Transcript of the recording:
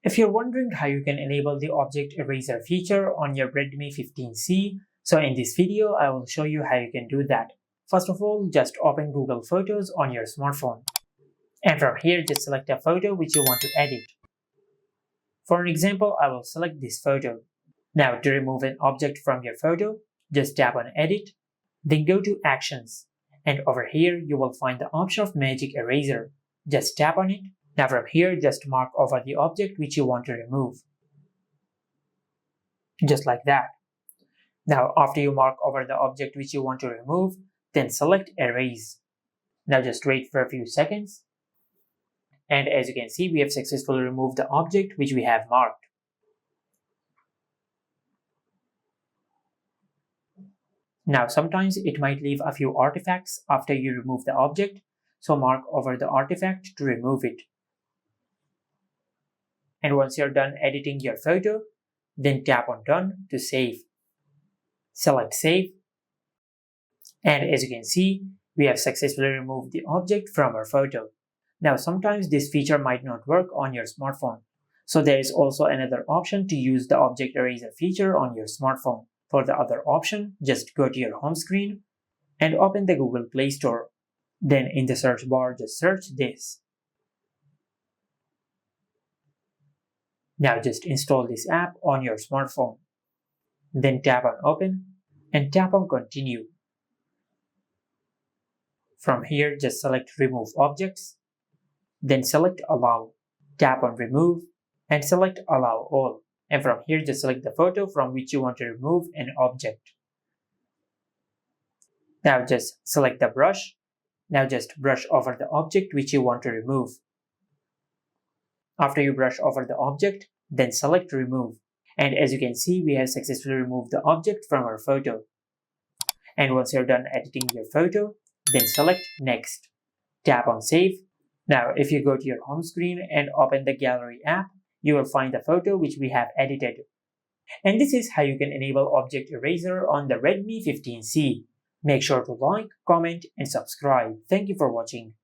If you're wondering how you can enable the object eraser feature on your Redmi 15C, so in this video I will show you how you can do that. First of all, just open Google Photos on your smartphone. And from here, just select a photo which you want to edit. For an example, I will select this photo. Now to remove an object from your photo, just tap on Edit, then go to Actions. And over here, you will find the option of Magic Eraser. Just tap on it. Now from here, just mark over the object which you want to remove. Just like that. Now after you mark over the object which you want to remove, then select Erase. Now just wait for a few seconds. And as you can see, we have successfully removed the object which we have marked. Now sometimes it might leave a few artifacts after you remove the object, so mark over the artifact to remove it. And once you're done editing your photo, then tap on Done to save. Select Save. And as you can see, we have successfully removed the object from our photo. Now sometimes this feature might not work on your smartphone. So there is also another option to use the object eraser feature on your smartphone. For the other option, just go to your home screen and open the Google Play Store. Then in the search bar, just search this. Now just install this app on your smartphone. Then tap on Open and tap on Continue. From here, just select Remove Objects. Then select Allow. Tap on Remove and select Allow All. And from here, just select the photo from which you want to remove an object. Now just select the brush. Now just brush over the object which you want to remove. After you brush over the object, then select Remove. And as you can see, we have successfully removed the object from our photo. And once you're done editing your photo, then select Next. Tap on Save. Now if you go to your home screen and open the Gallery app, you will find the photo which we have edited. And this is how you can enable Object Eraser on the Redmi 15C. Make sure to like, comment, and subscribe. Thank you for watching.